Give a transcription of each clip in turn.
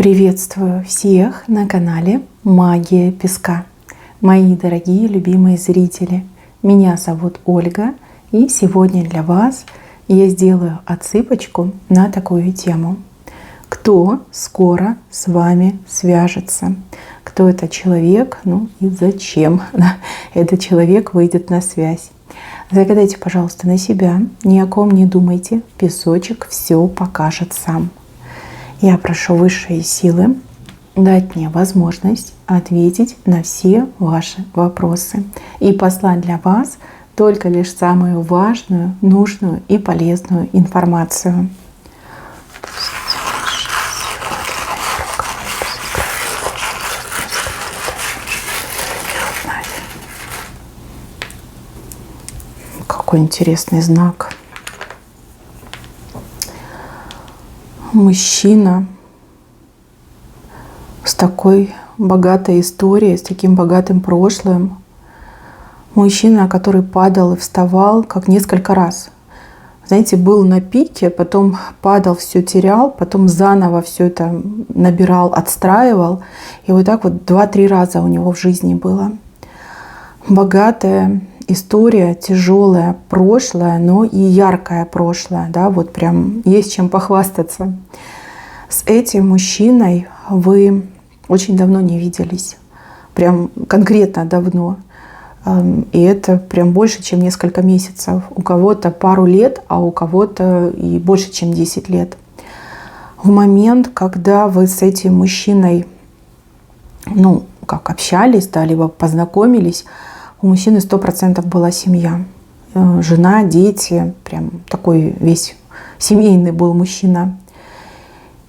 Приветствую всех на канале Магия Песка. Мои дорогие любимые зрители, меня зовут Ольга, и сегодня для вас я сделаю отсыпочку на такую тему. Кто скоро с вами свяжется? Кто это человек? Ну и зачем этот человек выйдет на связь? Загадайте, пожалуйста, на себя, ни о ком не думайте, песочек все покажет сам. Я прошу высшие силы дать мне возможность ответить на все ваши вопросы и послать для вас только лишь самую важную, нужную и полезную информацию. Какой интересный знак. Мужчина с такой богатой историей, с таким богатым прошлым. Мужчина, который падал и вставал как несколько раз. Знаете, был на пике, потом падал, все терял, потом заново все это набирал, отстраивал. И вот так вот 2-3 раза у него в жизни было. Богатая история, тяжелое прошлое, но и яркое прошлое, да, вот прям есть чем похвастаться. С этим мужчиной вы очень давно не виделись, прям конкретно давно, и это прям больше, чем несколько месяцев. У кого-то пару лет, а у кого-то и больше, чем 10 лет. В момент, когда вы с этим мужчиной, как общались, да, либо познакомились, у мужчины 100% была семья. Жена, дети, прям такой весь семейный был мужчина.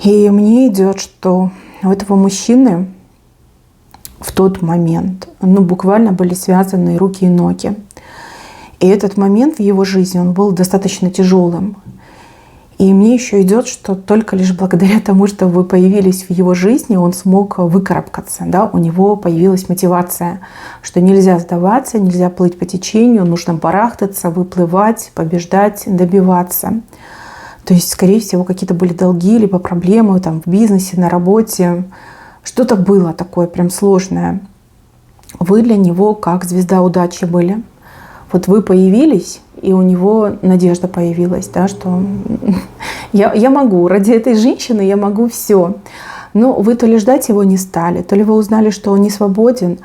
И мне идет, что у этого мужчины в тот момент, буквально были связаны руки и ноги. И этот момент в его жизни, он был достаточно тяжелым. И мне еще идет, что только лишь благодаря тому, что вы появились в его жизни, он смог выкарабкаться. Да? У него появилась мотивация, что нельзя сдаваться, нельзя плыть по течению, нужно барахтаться, выплывать, побеждать, добиваться. То есть, скорее всего, какие-то были долги, либо проблемы там, в бизнесе, на работе. Что-то было такое прям сложное. Вы для него как звезда удачи были. Вот вы появились, и у него надежда появилась, да, что я могу, ради этой женщины я могу все. Но вы то ли ждать его не стали, то ли вы узнали, что он не свободен,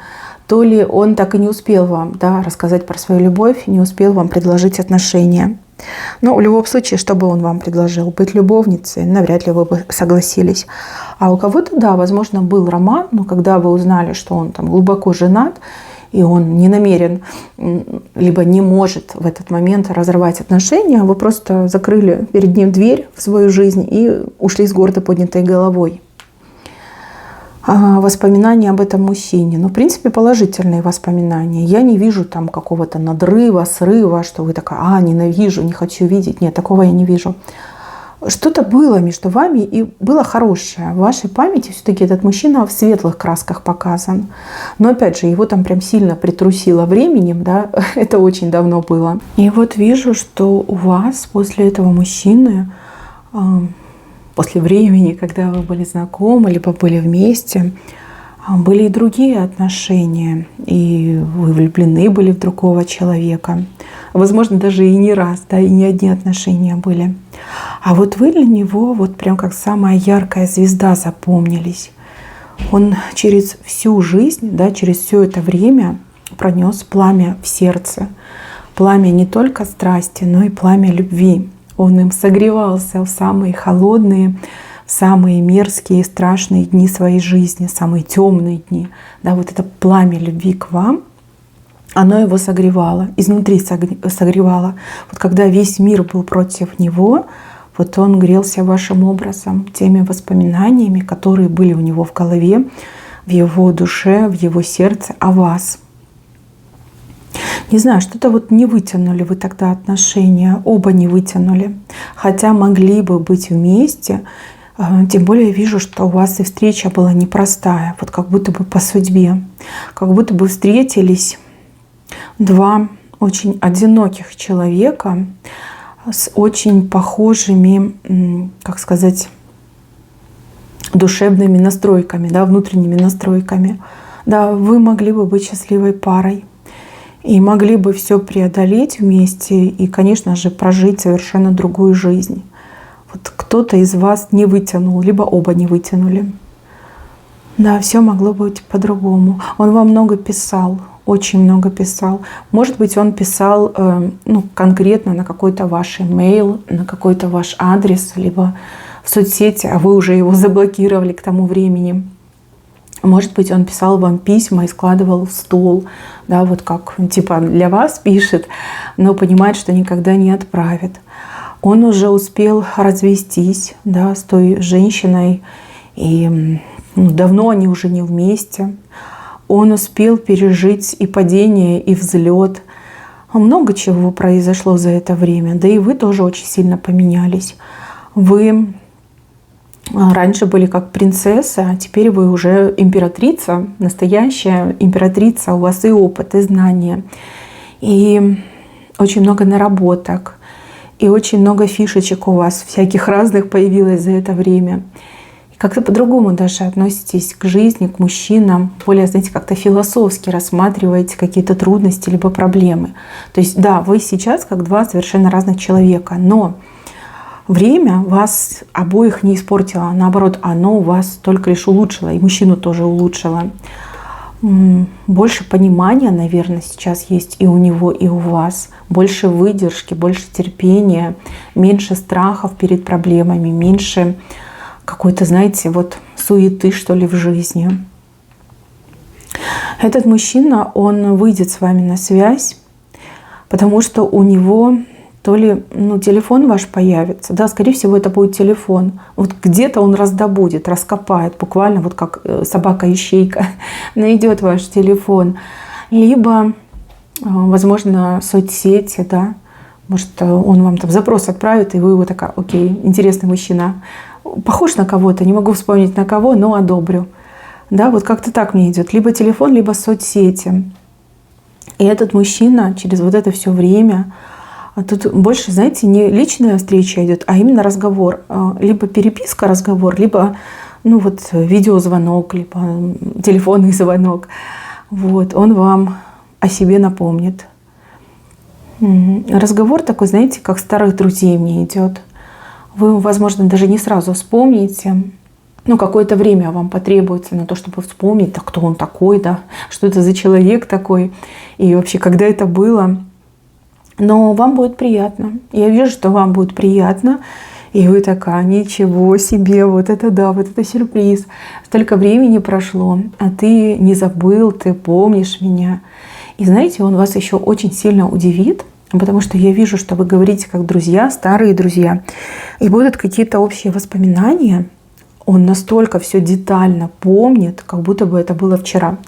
то ли он так и не успел вам, да, рассказать про свою любовь, не успел вам предложить отношения. Но в любом случае, что бы он вам предложил? Быть любовницей? Навряд ли вы бы согласились. А у кого-то, да, возможно, был роман, но когда вы узнали, что он там глубоко женат, и он не намерен, либо не может в этот момент разорвать отношения, вы просто закрыли перед ним дверь в свою жизнь и ушли с гордо поднятой головой. Воспоминания об этом мужчине. В принципе, положительные воспоминания. Я не вижу там какого-то надрыва, срыва, что вы такая, ненавижу, не хочу видеть. Нет, такого я не вижу. Что-то было между вами и было хорошее. В вашей памяти все-таки этот мужчина в светлых красках показан. Но опять же, его там прям сильно притрусило временем, да, это очень давно было. И вот вижу, что у вас после этого мужчины, после времени, когда вы были знакомы, либо были вместе, были и другие отношения. И вы влюблены были в другого человека. Возможно, даже и не раз, да, и не одни отношения были. А вот вы для него вот прям как самая яркая звезда запомнились. Он через всю жизнь, да, через все это время пронес пламя в сердце. Пламя не только страсти, но и пламя любви. Он им согревался в самые холодные, в самые мерзкие и страшные дни своей жизни, самые темные дни. Да, вот это пламя любви к вам, оно его согревало, изнутри согревало. Вот когда весь мир был против него, вот он грелся вашим образом, теми воспоминаниями, которые были у него в голове, в его душе, в его сердце о вас. Не знаю, что-то вот не вытянули вы тогда отношения, оба не вытянули. Хотя могли бы быть вместе, тем более вижу, что у вас и встреча была непростая, вот как будто бы по судьбе. Как будто бы встретились два очень одиноких человека с очень похожими, как сказать, душевными настройками, да, внутренними настройками. Да, вы могли бы быть счастливой парой и могли бы все преодолеть вместе и, конечно же, прожить совершенно другую жизнь. Вот кто-то из вас не вытянул, либо оба не вытянули. Да, все могло быть по-другому. Он вам много писал, очень много писал. Может быть, он писал конкретно на какой-то ваш имейл, на какой-то ваш адрес, либо в соцсети, а вы уже его заблокировали к тому времени. Может быть, он писал вам письма и складывал в стол, да, вот как типа для вас пишет, но понимает, что никогда не отправит. Он уже успел развестись, да, с той женщиной, и давно они уже не вместе. Он успел пережить и падение, и взлет. Много чего произошло за это время. Да и вы тоже очень сильно поменялись. Вы раньше были как принцесса, а теперь вы уже императрица, настоящая императрица. У вас и опыт, и знания, и очень много наработок, и очень много фишечек у вас всяких разных появилось за это время. Как-то по-другому даже относитесь к жизни, к мужчинам, более, знаете, как-то философски рассматриваете какие-то трудности либо проблемы. То есть, да, вы сейчас как два совершенно разных человека, но время вас обоих не испортило, наоборот, оно вас только лишь улучшило, и мужчину тоже улучшило. Больше понимания, наверное, сейчас есть и у него, и у вас. Больше выдержки, больше терпения, меньше страхов перед проблемами, меньше какой-то, знаете, вот суеты, что ли, в жизни. Этот мужчина, он выйдет с вами на связь, потому что у него то ли телефон ваш появится, да, скорее всего, это будет телефон. Вот где-то он раздобудет, раскопает, буквально вот как собака-ищейка найдет ваш телефон. Либо, возможно, соцсети, да, может, он вам там запрос отправит, и вы его такая: окей, интересный мужчина, похож на кого-то, не могу вспомнить на кого, но одобрю. Да, вот как-то так мне идет. Либо телефон, либо соцсети. И этот мужчина через вот это все время, тут больше, знаете, не личная встреча идет, а именно разговор. Либо переписка, разговор, либо видеозвонок, либо телефонный звонок. Вот, он вам о себе напомнит. Разговор такой, знаете, как старых друзей мне идет. Вы, возможно, даже не сразу вспомните. Какое-то время вам потребуется на то, чтобы вспомнить, да, кто он такой, да, что это за человек такой, и вообще, когда это было. Но вам будет приятно. Я вижу, что вам будет приятно. И вы такая: ничего себе, вот это да, вот это сюрприз. Столько времени прошло, а ты не забыл, ты помнишь меня. И знаете, он вас еще очень сильно удивит, потому что я вижу, что вы говорите как друзья, старые друзья. И будут какие-то общие воспоминания. Он настолько все детально помнит, как будто бы это было вчера.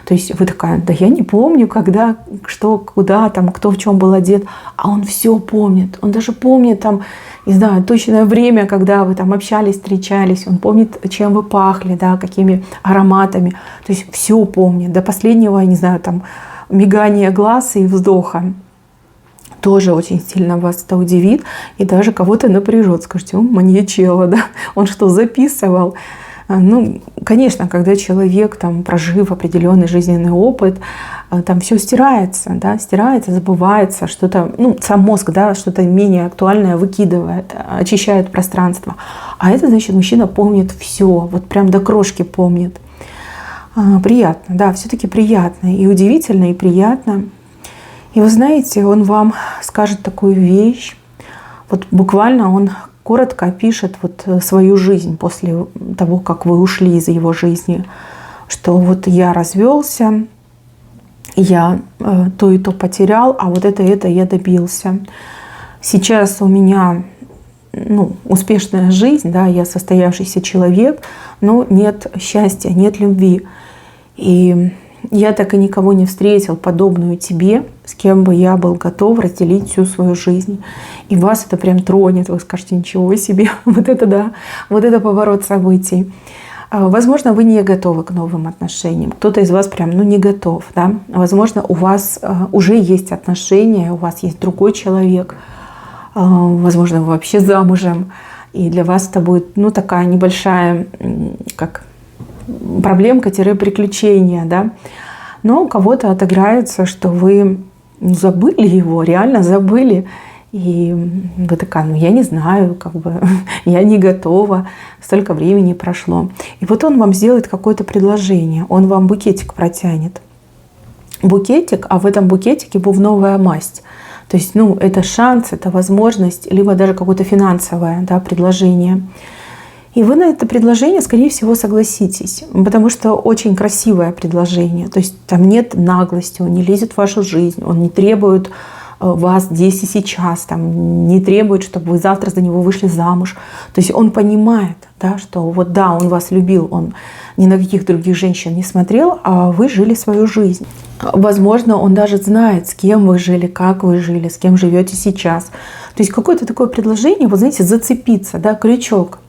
То есть вы такая: да я не помню, когда, что, куда, там, кто в чем был одет. А он все помнит. Он даже помнит там, не знаю, точное время, когда вы там общались, встречались. Он помнит, чем вы пахли, да, какими ароматами. То есть все помнит. До последнего, не знаю, там, мигания глаз и вздоха. Тоже очень сильно вас это удивит и даже кого-то напряжет. Скажете: маньячелло, да? Он что, записывал? Конечно, когда человек, там, прожив определенный жизненный опыт, там все стирается, да, стирается, забывается, что-то, сам мозг, да, что-то менее актуальное выкидывает, очищает пространство. А это, значит, мужчина помнит все, вот прям до крошки помнит. Приятно, да, все-таки приятно, и удивительно, и приятно. И вы знаете, он вам скажет такую вещь, вот буквально он коротко опишет вот свою жизнь после того, как вы ушли из его жизни, что вот я развелся, я то и то потерял, а вот это я добился. Сейчас у меня успешная жизнь, да, я состоявшийся человек, но нет счастья, нет любви. И я так и никого не встретил, подобную тебе, с кем бы я был готов разделить всю свою жизнь. И вас это прям тронет, вы скажете: ничего себе, вот это да, вот это поворот событий. Возможно, вы не готовы к новым отношениям. Кто-то из вас прям не готов. Да? Возможно, у вас уже есть отношения, у вас есть другой человек. Возможно, вы вообще замужем. и для вас это будет, ну, такая небольшая, как проблемка-приключение, да. Но у кого-то отыграется, что вы забыли его, реально забыли. И вы такая, ну я не знаю, как бы я не готова, столько времени прошло. И вот он вам сделает какое-то предложение, он вам букетик протянет. Букетик, а в этом букетике бубновая масть. То есть, ну, это шанс, это возможность, либо даже какое-то финансовое, да, предложение. И вы на это предложение, скорее всего, согласитесь, потому что очень красивое предложение. То есть там нет наглости, он не лезет в вашу жизнь, он не требует вас здесь и сейчас, там, не требует, чтобы вы завтра за него вышли замуж. То есть он понимает, да, что вот да, он вас любил, он ни на каких других женщин не смотрел, а вы жили свою жизнь. Возможно, он даже знает, с кем вы жили, как вы жили, с кем живете сейчас. То есть какое-то такое предложение, вот знаете, зацепиться, да, крючок.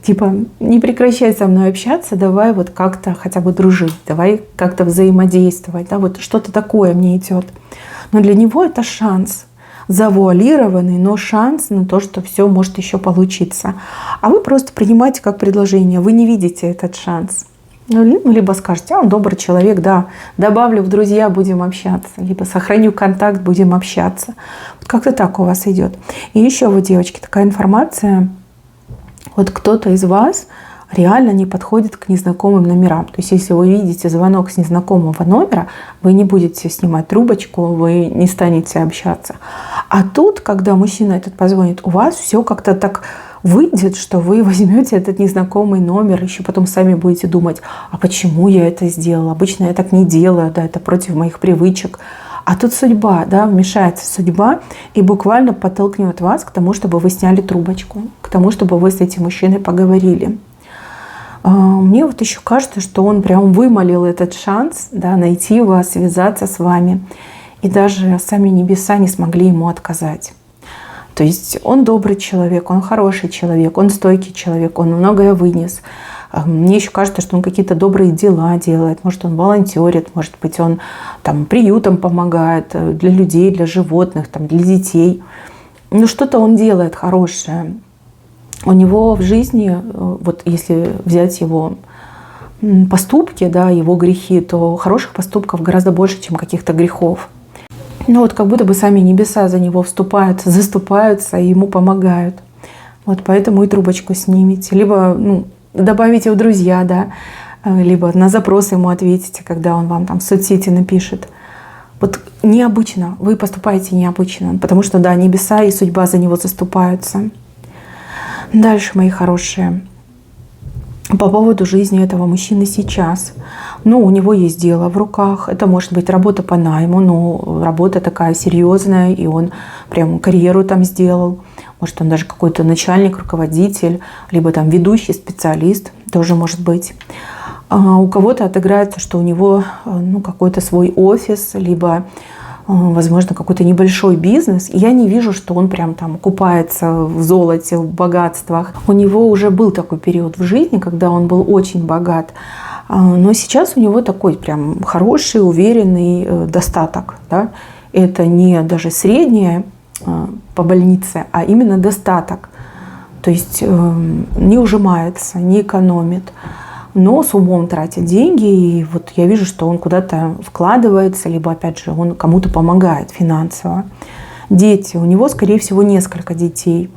Типа, не прекращай со мной общаться, давай вот как-то хотя бы дружить, давай как-то взаимодействовать, да, вот что-то такое мне идет. Но для него это шанс, завуалированный, но шанс на то, что все может еще получиться. А вы просто принимаете как предложение, вы не видите этот шанс. Ну, либо скажете, он добрый человек, да, добавлю в друзья, будем общаться. Либо сохраню контакт, будем общаться. Вот как-то так у вас идет. И еще вот, девочки, такая информация. Вот кто-то из вас реально не подходит к незнакомым номерам. То есть если вы видите звонок с незнакомого номера, вы не будете снимать трубочку, вы не станете общаться. А тут, когда мужчина этот позвонит, у вас все как-то так выйдет, что вы возьмете этот незнакомый номер, еще потом сами будете думать, а почему я это сделала? Обычно я так не делаю, да, это против моих привычек. А тут судьба, да, вмешается судьба и буквально подтолкнет вас к тому, чтобы вы сняли трубочку, к тому, чтобы вы с этим мужчиной поговорили. Мне вот еще кажется, что он прям вымолил этот шанс, да, найти вас, связаться с вами. И даже сами небеса не смогли ему отказать. То есть он добрый человек, он хороший человек, он стойкий человек, он многое вынес. Мне еще кажется, что он какие-то добрые дела делает. Может, он волонтерит, может быть, он там приютом помогает для людей, для животных, там, для детей. Ну, что-то он делает хорошее. У него в жизни, вот если взять его поступки, да, его грехи, то хороших поступков гораздо больше, чем каких-то грехов. Ну вот как будто бы сами небеса за него вступают, заступаются и ему помогают. Вот поэтому и трубочку снимите. Либо добавите в друзья, да, либо на запрос ему ответите, когда он вам там в соцсети напишет. Вот необычно, вы поступаете необычно, потому что, да, небеса и судьба за него заступаются. Дальше, мои хорошие, по поводу жизни этого мужчины сейчас. Ну, у него есть дело в руках. Это может быть работа по найму, но работа такая серьезная, и он прям карьеру там сделал. Может, он даже какой-то начальник, руководитель, либо там ведущий специалист, тоже может быть. А у кого-то отыграется, что у него какой-то свой офис, либо, возможно, какой-то небольшой бизнес. И я не вижу, что он прям там купается в золоте, в богатствах. У него уже был такой период в жизни, когда он был очень богат. Но сейчас у него такой прям хороший, уверенный достаток. Да? Это не даже среднее по больнице, а именно достаток. То есть не ужимается, не экономит, но с умом тратит деньги. И вот я вижу, что он куда-то вкладывается, либо, опять же, он кому-то помогает финансово. Дети. У него, скорее всего, несколько детей.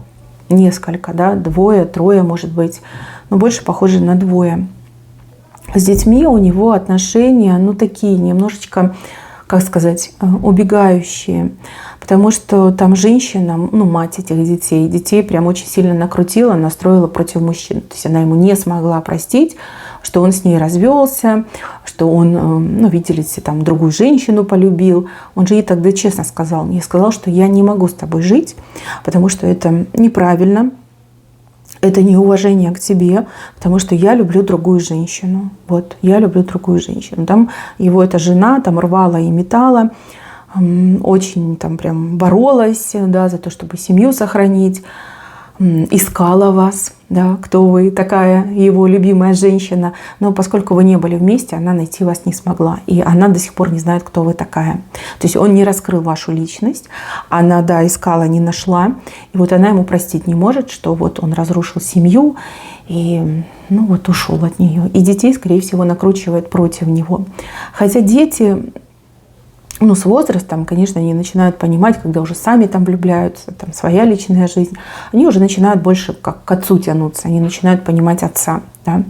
Несколько, да, 2, 3, может быть. Но больше похоже на 2. С детьми у него отношения, такие немножечко, как сказать, убегающие. Потому что там женщина, мать этих детей прям очень сильно накрутила, настроила против мужчин. То есть она ему не смогла простить, что он с ней развелся, что он, видите, там другую женщину полюбил. Он же ей тогда честно сказал. Я сказал, что я не могу с тобой жить, потому что это неправильно. Это неуважение к тебе, потому что я люблю другую женщину. Вот, я люблю другую женщину. Там его эта жена там рвала и метала, очень там прям боролась, да, за то, чтобы семью сохранить. искала вас, да, кто вы, такая его любимая женщина. Но поскольку вы не были вместе, она найти вас не смогла. И она до сих пор не знает, кто вы такая. То есть он не раскрыл вашу личность. Она, да, искала, не нашла. И вот она ему простить не может, что вот он разрушил семью и, ну, вот ушел от нее. И детей, скорее всего, накручивает против него. Хотя дети... Ну, с возрастом, конечно, они начинают понимать, когда уже сами там влюбляются, там своя личная жизнь, они уже начинают больше как к отцу тянуться, они начинают понимать отца, да?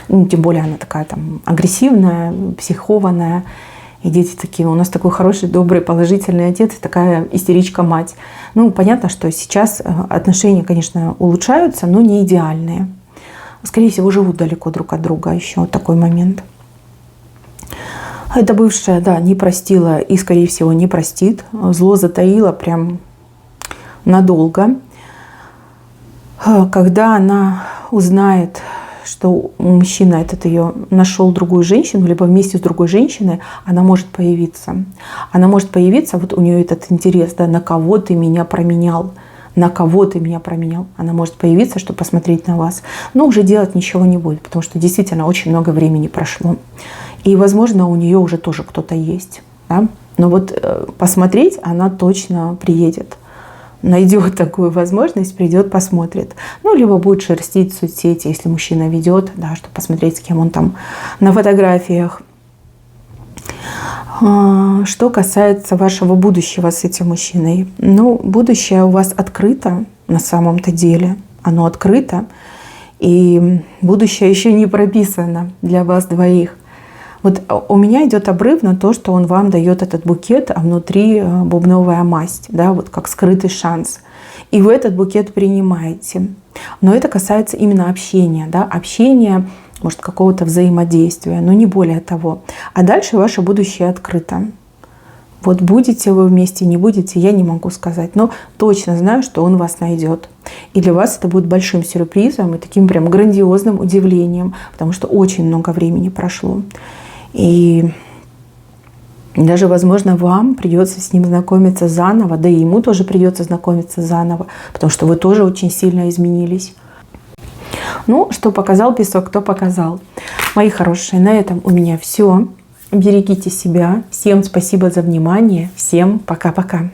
Ну, тем более она такая там агрессивная, психованная, и дети такие, у нас такой хороший, добрый, положительный отец и такая истеричка-мать. Ну, понятно, что сейчас отношения, конечно, улучшаются, но не идеальные. Скорее всего, живут далеко друг от друга, еще вот такой момент. Эта бывшая, да, не простила и, скорее всего, не простит. Зло затаила прям надолго. Когда она узнает, что мужчина этот ее нашел другую женщину, либо вместе с другой женщиной, она может появиться. Она может появиться, вот у нее этот интерес, да, на кого ты меня променял. На кого ты меня променял. Она может появиться, чтобы посмотреть на вас. Но уже делать ничего не будет, потому что действительно очень много времени прошло. И, возможно, у нее уже тоже кто-то есть. Да? Но вот посмотреть она точно приедет. Найдет такую возможность, придет, посмотрит. Ну, либо будет шерстить соцсети, если мужчина ведет, да, чтобы посмотреть, с кем он там на фотографиях. Что касается вашего будущего с этим мужчиной. Ну, будущее у вас открыто на самом-то деле. Оно открыто. И будущее еще не прописано для вас двоих. Вот у меня идет обрыв на то, что он вам дает этот букет, а внутри бубновая масть, да, вот как скрытый шанс. И вы этот букет принимаете. Но это касается именно общения, да, общения, может, какого-то взаимодействия, но не более того. А дальше ваше будущее открыто. Вот будете вы вместе, не будете, я не могу сказать. Но точно знаю, что он вас найдет. И для вас это будет большим сюрпризом и таким прям грандиозным удивлением, потому что очень много времени прошло. И даже, возможно, вам придется с ним знакомиться заново, да и ему тоже придется знакомиться заново, потому что вы тоже очень сильно изменились. Ну, что показал песок, то показал. Мои хорошие, на этом у меня все. Берегите себя. Всем спасибо за внимание. Всем пока-пока.